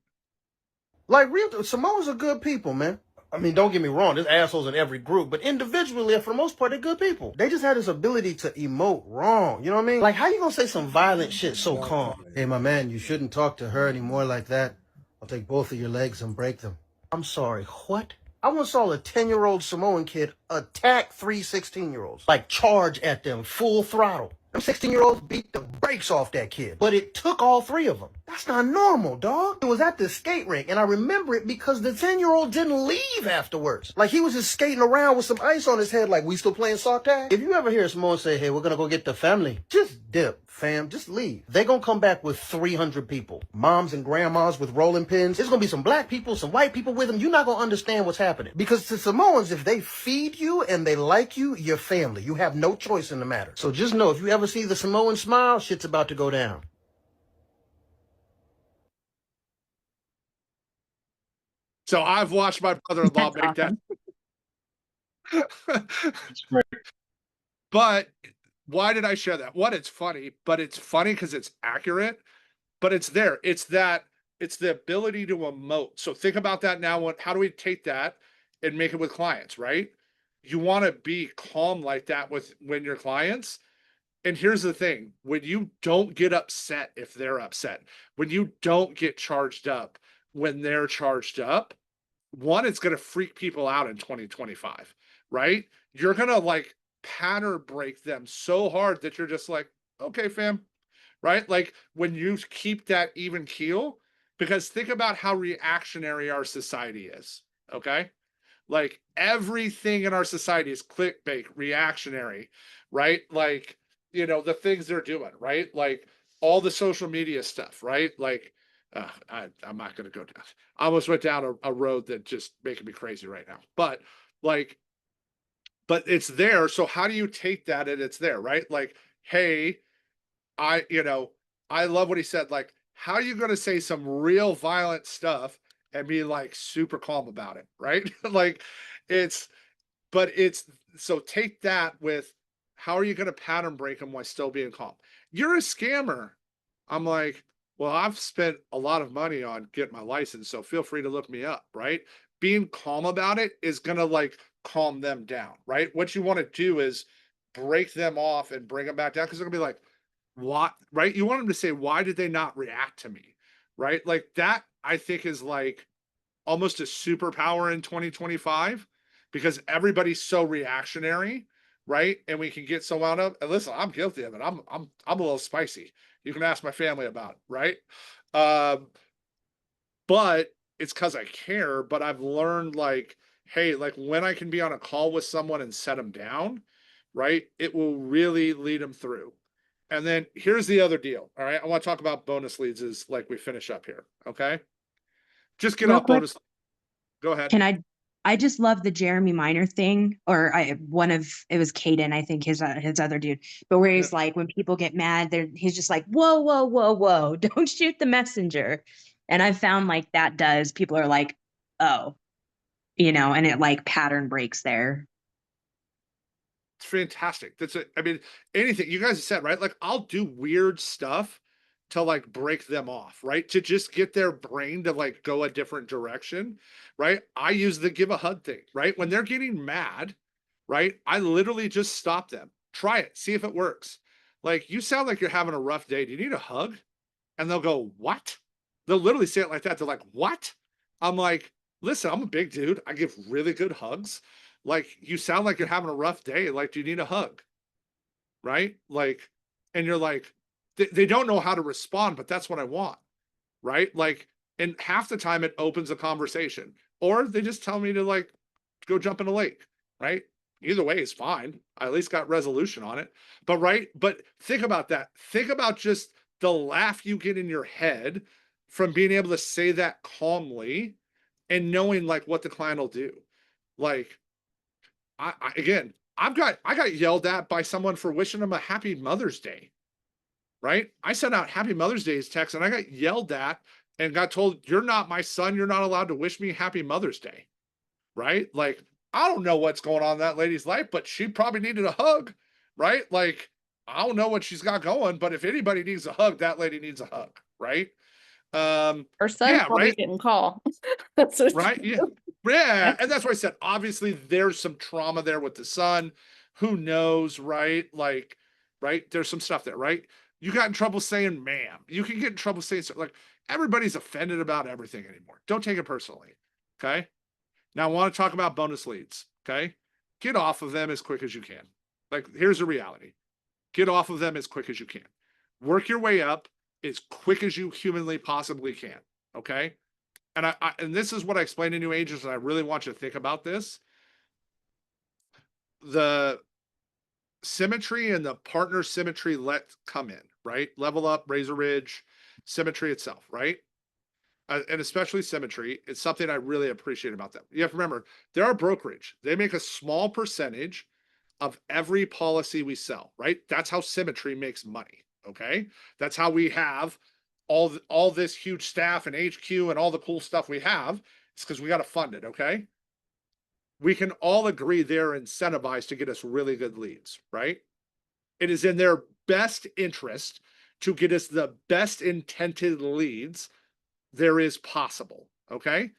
Like, real Samoans are good people, man. I mean, don't get me wrong, there's assholes in every group, but individually, for the most part, they're good people. They just had this ability to emote wrong. You know what I mean? Like, how you gonna say some violent shit so calm? Hey, my man, you shouldn't talk to her anymore like that. I'll take both of your legs and break them. I'm sorry, what? I once saw a 10-year-old Samoan kid attack 3 16-year-olds. Like, charge at them full throttle. Them 16-year-olds beat the brakes off that kid, but it took all 3 of them. That's not normal, dog. It was at the skate rink, and I remember it because the 10-year-old didn't leave afterwards. Like, he was just skating around with some ice on his head like, we still playing sock tag? If you ever hear Samoan say, hey, we're gonna go get the family, just dip, fam. Just leave. They gonna come back with 300 people. Moms and grandmas with rolling pins. There's gonna be some black people, some white people with them. You're not gonna understand what's happening. Because to Samoans, if they feed you and they like you, you're family. You have no choice in the matter. So just know, if you ever see the Samoan smile, shit's about to go down. So I've watched my brother-in-law make awesome. that. But why did I share that? One, it's funny, but it's funny because it's accurate, but it's there. It's the ability to emote. So think about that now. How do we take that and make it with clients, right? You want to be calm like that when your clients. And here's the thing, when you don't get upset if they're upset, when you don't get charged up when they're charged up, one, it's going to freak people out in 2025, right? You're going to like pattern break them so hard that you're just like, okay, fam, right? Like when you keep that even keel, because think about how reactionary our society is, okay? Like everything in our society is clickbait, reactionary, right? Like, the things they're doing, right? Like all the social media stuff, right? Like, I'm not going to go down. I almost went down a road that just making me crazy right now. But it's there. So how do you take that and it's there, right? Like, hey, I love what he said. Like, how are you going to say some real violent stuff and be like super calm about it, right? Like, so take that with how are you going to pattern break them while still being calm? You're a scammer. I'm like, well, I've spent a lot of money on getting my license, so feel free to look me up, right? Being calm about it is going to like calm them down, right? What you want to do is break them off and bring them back down because they're going to be like, what, right? You want them to say, why did they not react to me, right? Like that, I think is like almost a superpower in 2025 because everybody's so reactionary, right? And we can get so wound up. And listen, I'm guilty of it. I'm a little spicy. You can ask my family about it, right? But it's because I care. But I've learned like, hey, like when I can be on a call with someone and set them down, right? It will really lead them through. And then here's the other deal. All right. I want to talk about bonus leads as like we finish up here. Okay. Just get Real off quick, bonus. Go ahead. I just love the Jeremy Minor thing, or it was Caden, I think his other dude, but where he's like, when people get mad, he's just like, whoa, whoa, whoa, whoa, don't shoot the messenger. And I've found like that people are like, oh, and it like pattern breaks there. It's fantastic. I mean, anything you guys have said, right? Like, I'll do weird stuff to like break them off, right? To just get their brain to like go a different direction, right? I use the give a hug thing, right? When they're getting mad, right? I literally just stop them. Try it, see if it works. Like, you sound like you're having a rough day. Do you need a hug? And they'll go, what? They'll literally say it like that. They're like, what? I'm like, listen, I'm a big dude. I give really good hugs. Like, you sound like you're having a rough day. Like, do you need a hug? Right? Like, and you're like, they don't know how to respond, but that's what I want. Right? Like, and half the time it opens a conversation, or they just tell me to like go jump in a lake. Right? Either way is fine. I at least got resolution on it. But right, but think about that. Think about just the laugh you get in your head from being able to say that calmly and knowing like what the client will do. Like, again, I got yelled at by someone for wishing them a happy Mother's Day. Right? I sent out happy Mother's Day's text and I got yelled at and got told, you're not my son. You're not allowed to wish me happy Mother's Day. Right? Like, I don't know what's going on in that lady's life, but she probably needed a hug. Right? Like, I don't know what she's got going, but if anybody needs a hug, that lady needs a hug. Right? Her son yeah, probably right? didn't call. That's what Right? Yeah. Yeah. And that's why I said, obviously, there's some trauma there with the son. Who knows? Right? Like, right? There's some stuff there, right? You got in trouble saying ma'am. You can get in trouble saying so. Like, everybody's offended about everything anymore. Don't take it personally. Okay. Now I want to talk about bonus leads. Okay. Get off of them as quick as you can. Like, here's the reality. Get off of them as quick as you can. Work your way up as quick as you humanly possibly can. Okay. And and this is what I explain to new agents, and I really want you to think about this. The symmetry and the partner symmetry come in, right? Level Up, Razor Ridge, symmetry itself, right? And especially symmetry, it's something I really appreciate about them. You have to remember, they're a brokerage. They make a small percentage of every policy we sell, right? That's how symmetry makes money, okay? That's how we have all this huge staff and HQ and all the cool stuff we have. It's because we got to fund it, okay? We can all agree they're incentivized to get us really good leads, right? It is in their best interest to get us the best intended leads there is possible, okay?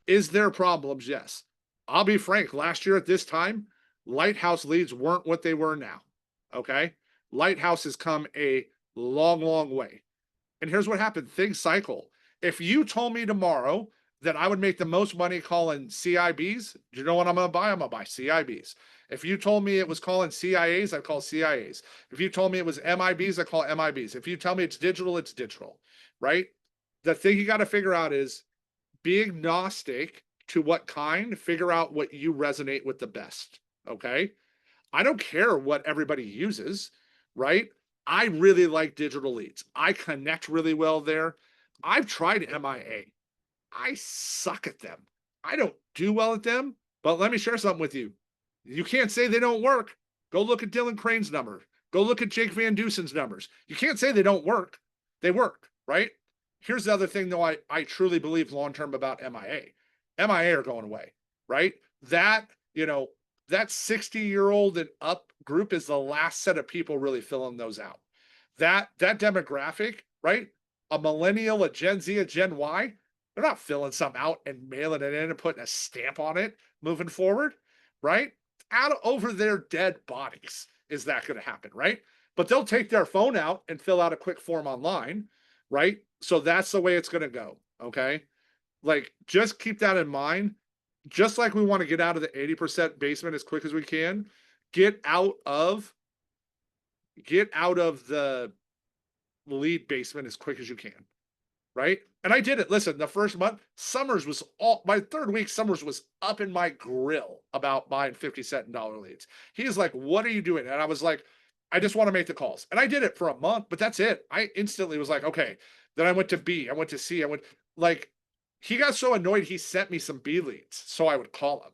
Is there problems? Yes. I'll be frank, last year at this time, Lighthouse leads weren't what they were now, okay? Lighthouse has come a long, long way. And here's what happened. Things cycle. If you told me tomorrow that I would make the most money calling CIBs, do you know what I'm going to buy? I'm going to buy CIBs. If you told me it was calling CIAs, I'd call CIAs. If you told me it was MIBs, I call MIBs. If you tell me it's digital, right? The thing you got to figure out is be agnostic to what kind, figure out what you resonate with the best, okay? I don't care what everybody uses, right? I really like digital leads. I connect really well there. I've tried MIA. I suck at them. I don't do well at them, but let me share something with you. You can't say they don't work. Go look at Dylan Crane's number. Go look at Jake Van Dusen's numbers. You can't say they don't work. They work, right? Here's the other thing, though, I truly believe long-term about MIA. MIA are going away, right? That 60-year-old and up group is the last set of people really filling those out. That demographic, right? A millennial, a Gen Z, a Gen Y, they're not filling something out and mailing it in and putting a stamp on it moving forward, right? Out over their dead bodies is that going to happen, right? But they'll take their phone out and fill out a quick form online, right? So that's the way it's going to go, okay? Like, just keep that in mind. Just like we want to get out of the 80% basement as quick as we can, get out of the lead basement as quick as you can, right? And I did it. Listen, the first month, Summers was my third week, Summers was up in my grill about buying 50-cent and dollar leads. He's like, what are you doing? And I was like, I just want to make the calls. And I did it for a month, but that's it. I instantly was like, okay. Then I went to B, I went to C, he got so annoyed he sent me some B leads so I would call him.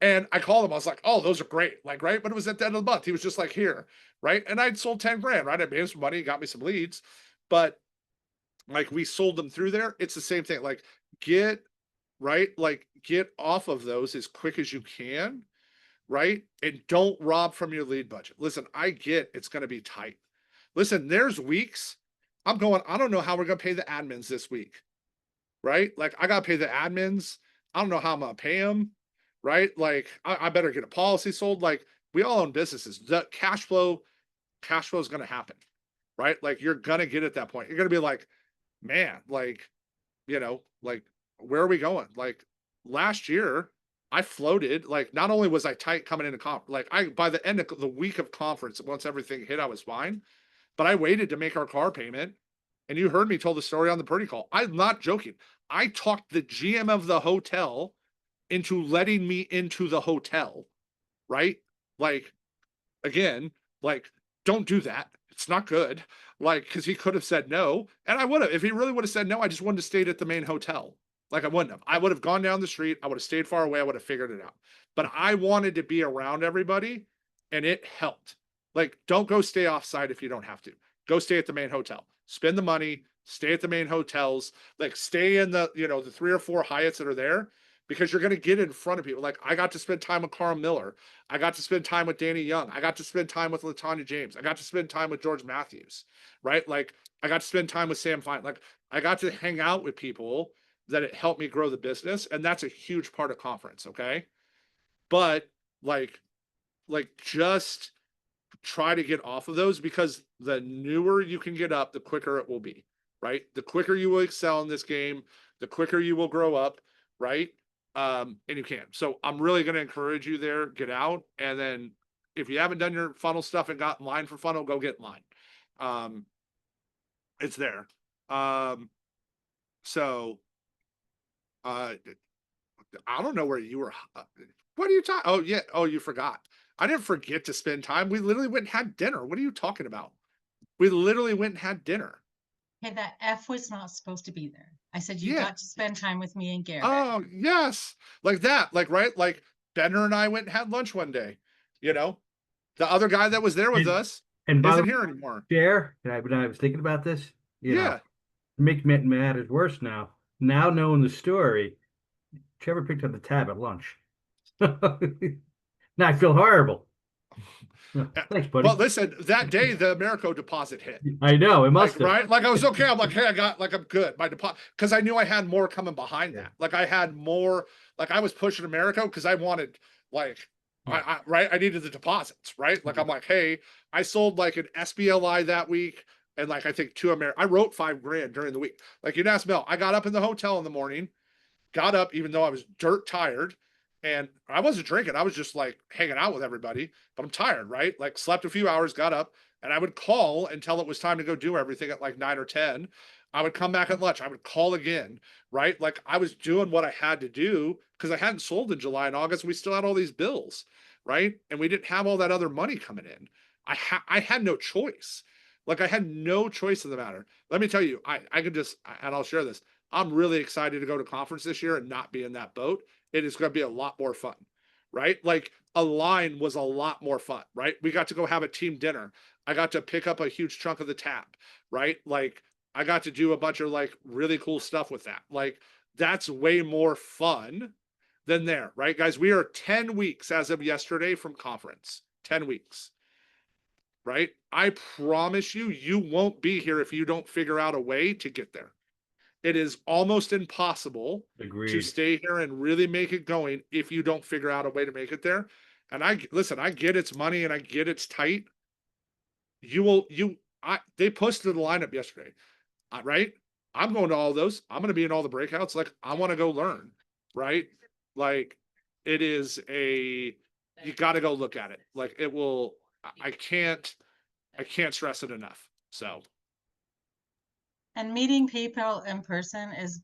And I called him. I was like, oh, those are great. Like, right. But it was at the end of the month. He was just like, here. Right. And I'd sold 10 grand, right? I made him some money, got me some leads, but like we sold them through there. It's the same thing. Like, get right? Like get off of those as quick as you can, right? And don't rob from your lead budget. Listen, I get it's going to be tight. Listen, there's weeks I don't know how we're going to pay the admins this week, right? Like I got to pay the admins. I don't know how I'm going to pay them, right? Like I better get a policy sold. Like we all own businesses. The cash flow is going to happen, right? Like you're going to get at that point. You're going to be like, man, like, like where are we going? Like last year I floated, like not only was I tight coming into conference, like by the end of the week of conference, once everything hit, I was fine, but I waited to make our car payment. And you heard me tell the story on the Purdy call. I'm not joking. I talked the GM of the hotel into letting me into the hotel, right? Like, again, like, don't do that. It's not good. Like, because he could have said no. And I would have. If he really would have said no, I just wouldn't have stayed at the main hotel. Like, I wouldn't have. I would have gone down the street. I would have stayed far away. I would have figured it out. But I wanted to be around everybody, and it helped. Like, don't go stay offsite if you don't have to. Go stay at the main hotel. Spend the money, stay at the main hotels, like stay in the, the 3 or 4 Hyatts that are there, because you're going to get in front of people. Like I got to spend time with Carl Miller. I got to spend time with Danny Young. I got to spend time with LaTanya James. I got to spend time with George Matthews, right? Like I got to spend time with Sam Fine. Like I got to hang out with people that it helped me grow the business. And that's a huge part of conference. Okay. But like just try to get off of those, because the newer you can get up, the quicker it will be, right? The quicker you will excel in this game, the quicker you will grow up, right? And you can. So I'm really going to encourage you there, get out. And then if you haven't done your funnel stuff and got in line for funnel, go get in line. It's there. So I don't know where you were. What are you talking? Oh yeah. Oh, you forgot. I didn't forget to spend time. We literally went and had dinner. What are you talking about? We literally went and had dinner. Okay, that F was not supposed to be there. I said you got to spend time with me and Garrett. Oh, yes. Like that. Like, right? Like Benner and I went and had lunch one day. The other guy that was there with us isn't here anymore. Share, and I was thinking about this. Yeah. To make matters worse now. Now knowing the story, Trevor picked up the tab at lunch. Now I feel horrible. Thanks, buddy. Well, listen, that day the Americo deposit hit. I know it must have. Right? Like I was okay. I'm like, hey, I'm good. My deposit, because I knew I had more coming behind that. Like I had more. Like I was pushing Americo because I wanted I needed the deposits. Right? Like I'm like, hey, I sold like an SBLI that week, and like I think 2 I wrote $5,000 during the week. Like you'd ask Mel, I got up in the hotel in the morning, got up even though I was dirt tired. And I wasn't drinking. I was just like hanging out with everybody, but I'm tired, right? Like slept a few hours, got up, and I would call until it was time to go do everything at like 9 or 10. I would come back at lunch. I would call again, right? Like I was doing what I had to do because I hadn't sold in July and August. We still had all these bills, right? And we didn't have all that other money coming in. I had no choice. Like I had no choice in the matter. Let me tell you, I could just, and I'll share this. I'm really excited to go to conference this year and not be in that boat. It is going to be a lot more fun, right? Like Align was a lot more fun, right? We got to go have a team dinner. I got to pick up a huge chunk of the tab, right? Like I got to do a bunch of like really cool stuff with that. Like that's way more fun than there, right? Guys, we are 10 weeks as of yesterday from conference, 10 weeks, right? I promise you, you won't be here if you don't figure out a way to get there. It is almost impossible to stay here and really make it going if you don't figure out a way to make it there. And I get it's money and I get it's tight. They posted the lineup yesterday, right? I'm going to all those. I'm going to be in all the breakouts. Like I want to go learn, right? Like it is you got to go look at it. Like it will, I can't stress it enough. So. And meeting people in person is